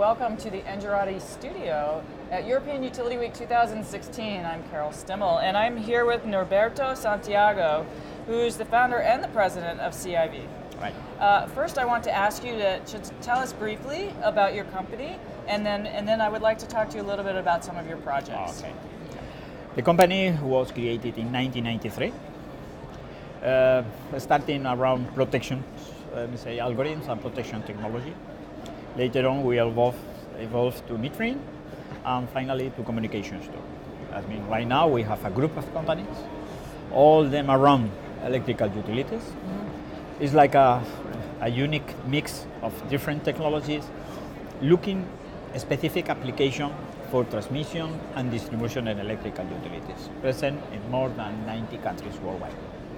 welcome to the Engerati studio at European Utility Week 2016. I'm Carol Stimmel, and I'm here with Norberto Santiago, who's the founder and the president of ZIV. Right. First, I want to ask you to tell us briefly about your company, and then I would like to talk to you a little bit about some of your projects. Okay. The company was created in 1993, starting around protection, algorithms and protection technology. Later on, we evolved to metering, and finally to communications too. I mean, right now we have a group of companies, all of them around electrical utilities. Mm-hmm. It's like a unique mix of different technologies, looking a specific application for transmission and distribution in electrical utilities, present in more than 90 countries worldwide.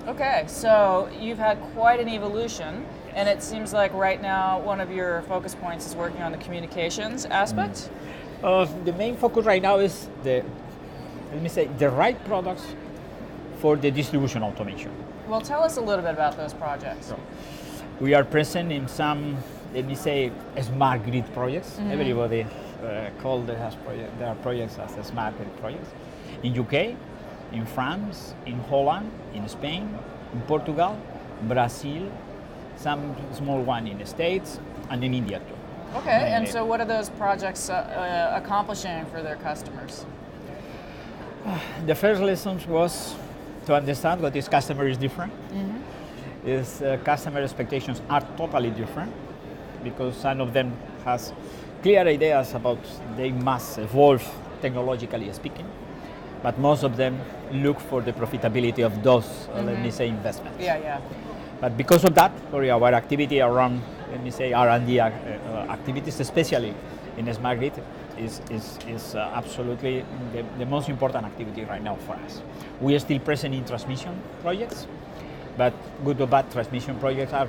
Okay, so you've had quite an evolution, and it seems like right now one of your focus points is working on the communications aspect. The main focus right now is the right products for the distribution automation. Well, tell us a little bit about those projects. So, we are present in some, smart grid projects. Mm-hmm. Everybody called their projects as smart grid projects. In UK, in France, in Holland, in Spain, in Portugal, Brazil, some small one in the States, and in India too. Okay, and so what are those projects accomplishing for their customers? The first lesson was to understand that this customer is different. Mm-hmm. His customer expectations are totally different, because some of them has clear ideas about they must evolve technologically speaking, but most of them look for the profitability of those, investments. Yeah. But because of that, our activity around, R&D activities, especially in smart grid, is absolutely the most important activity right now for us. We are still present in transmission projects, but good or bad transmission projects are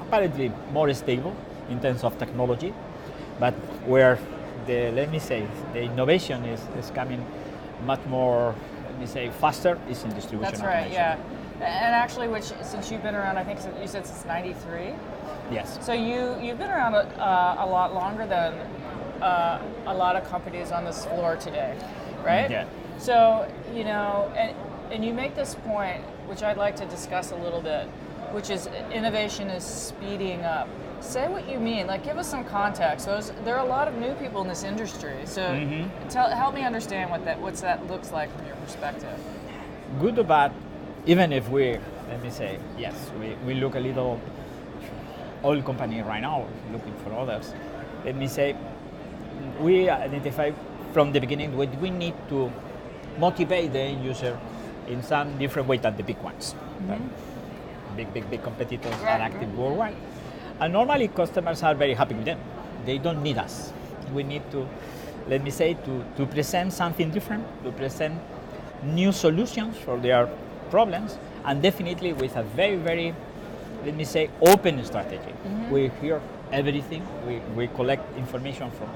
apparently more stable in terms of technology, but where the innovation is coming much more, faster is in distribution. That's right, automation. yeah. And actually, since you've been around, I think you said since '93. Yes. So you've been around a lot longer than a lot of companies on this floor today, right? Yeah. So and you make this point, which I'd like to discuss a little bit, which is innovation is speeding up. Say what you mean. Like, give us some context. There are a lot of new people in this industry. So help me understand what that looks like from your perspective. Good or bad, even if we look a little old company right now looking for others. We identify from the beginning that we need to motivate the end user in some different way than the big ones. Mm-hmm. Big competitors are active worldwide. And normally customers are very happy with them. They don't need us. We need to, to present something different, to present new solutions for their problems, and definitely with a very, very, open strategy. Mm-hmm. We hear everything. We collect information from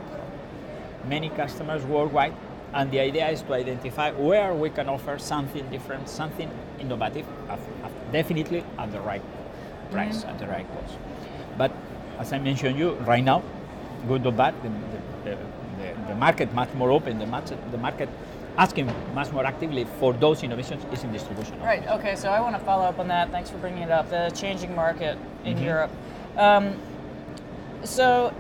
many customers worldwide, and the idea is to identify where we can offer something different, something innovative, definitely at the right price, at the right cost. But as I mentioned you, right now, good or bad, the market much more open, the market asking much more actively for those innovations is in distribution. Right, okay, so I want to follow up on that. Thanks for bringing it up, the changing market in Europe. So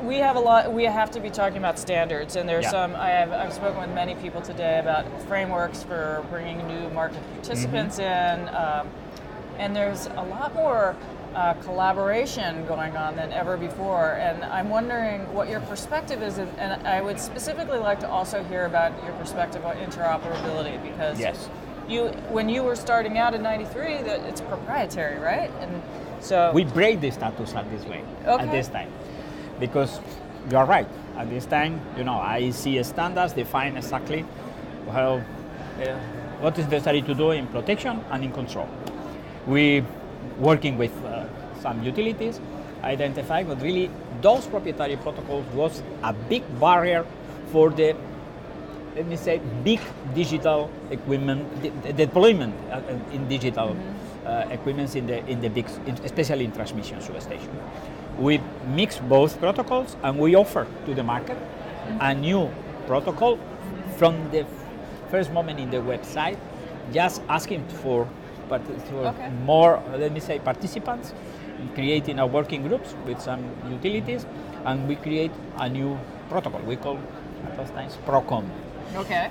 we have to be talking about standards, and there's some, I've spoken with many people today about frameworks for bringing new market participants in, and there's a lot more collaboration going on than ever before, and I'm wondering what your perspective is, and I would specifically like to also hear about your perspective on interoperability, because when you were starting out in '93, it's proprietary, right? And so we break the status at this way, at this time, because you are right. At this time, I see standards define exactly what is necessary to do in protection and in control. We working with some utilities, identify that really those proprietary protocols was a big barrier for the, big digital equipment, the deployment in digital equipments in the big, especially in transmission substation. we mix both protocols and we offer to the market a new protocol from the first moment in the website, just asking for more, let me say, participants, creating a working groups with some utilities, and we create a new protocol. We call at those times PROCOM. Okay.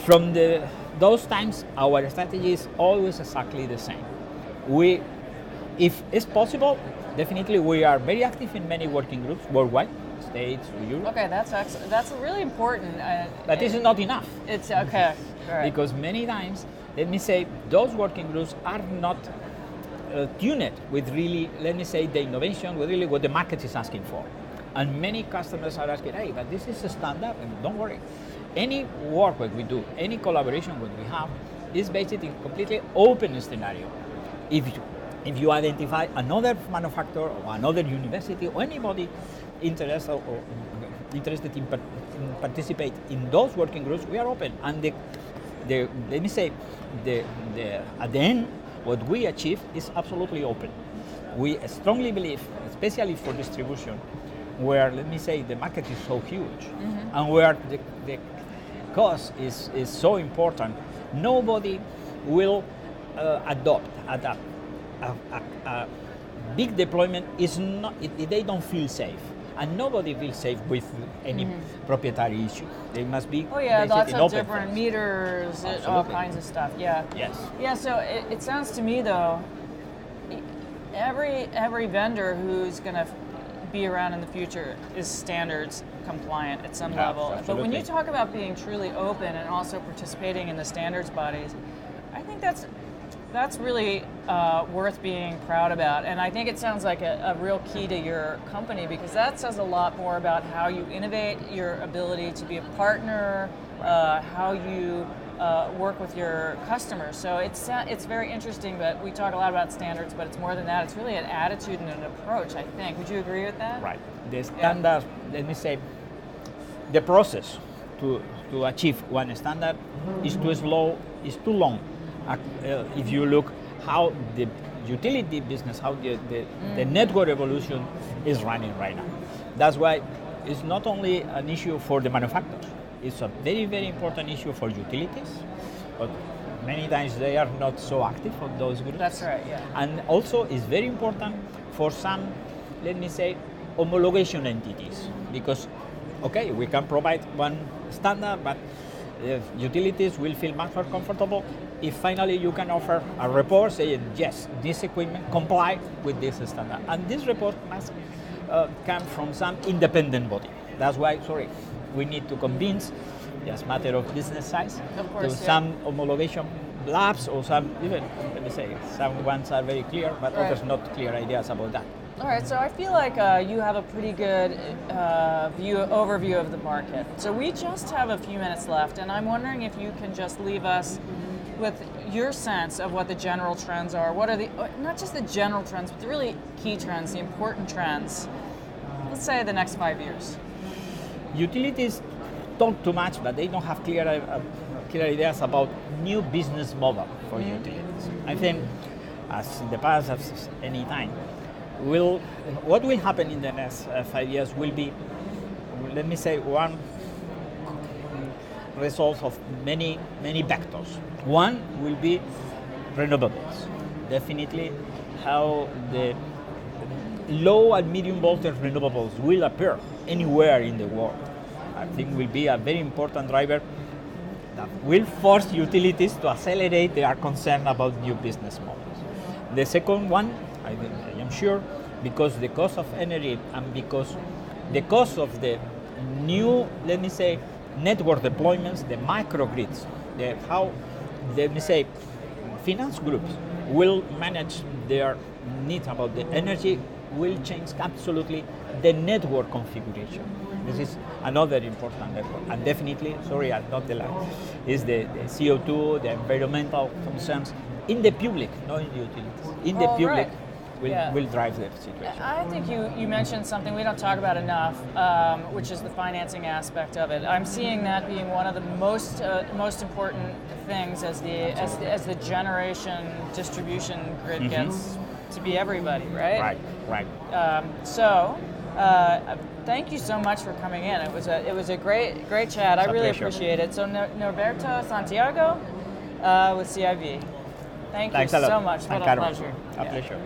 From those times, our strategy is always exactly the same. If it's possible, definitely we are very active in many working groups worldwide, States, Europe. Okay, that's really important. But this is not enough. It's okay. All right. Because many times, let me say, those working groups are not tuned with really, let me say, the innovation, with really what the market is asking for. And many customers are asking, hey, but this is a standard, and don't worry. Any work that we do, any collaboration that we have, is based in completely open scenario. If you identify another manufacturer or another university or anybody interested in participate in those working groups, we are open. And let me say, at the end, what we achieve is absolutely open. We strongly believe, especially for distribution, where, let me say, the market is so huge, and where the cost is so important, nobody will adapt. A big deployment is not, they don't feel safe. And nobody feels safe with any proprietary issue. They must be lots in of open different forms. meters, all kinds of stuff. Yeah. Yes. Yeah. So it sounds to me though, every vendor who's going to be around in the future is standards compliant at some level. Absolutely. But when you talk about being truly open and also participating in the standards bodies, I think that's really worth being proud about. And I think it sounds like a real key to your company, because that says a lot more about how you innovate, your ability to be a partner, how you work with your customers. So it's very interesting, but we talk a lot about standards, but it's more than that. It's really an attitude and an approach, I think. Would you agree with that? Right. The standard, let me say, the process to achieve one standard is too slow, is too long. If you look how the utility business, how the network evolution is running right now. That's why it's not only an issue for the manufacturers, it's a very, very important issue for utilities, but many times they are not so active on those groups. That's right, yeah. And also it's very important for some, let me say, homologation entities, because, okay, we can provide one standard, but utilities will feel much more comfortable if finally you can offer a report saying, yes, this equipment comply with this standard. And this report must come from some independent body. That's why, we need to convince, just matter of business size, of course, to some homologation labs, or some, even, let me say, some ones are very clear, but others not clear ideas about that. All right, so I feel like you have a pretty good overview of the market. So we just have a few minutes left, and I'm wondering if you can just leave us with your sense of what the general trends are. What are not just the general trends, but the really key trends, the important trends, let's say the next 5 years. Utilities talk too much, but they don't have clear ideas about new business model for utilities. I think, as in the past, as any time, what will happen in the next 5 years will be, let me say, one result of many vectors. One will be renewables. Definitely how the low and medium voltage renewables will appear anywhere in the world. I think will be a very important driver that will force utilities to accelerate their concern about new business models. The second one, I am sure, because the cost of energy and because the cost of the new, let me say, network deployments, the microgrids, how, let me say, finance groups will manage their needs about the energy will change absolutely the network configuration. This is another important network. And definitely, I'm not the last, is the CO2, the environmental concerns in the public, not in the utilities. In the public will drive the situation. I think you mentioned something we don't talk about enough, which is the financing aspect of it. I'm seeing that being one of the most important things as the generation distribution grid gets to be everybody, right? Right. Thank you so much for coming in. It was a great chat. I really appreciate it. So Norberto Santiago with ZIV. Thanks you so much. What a pleasure. A pleasure.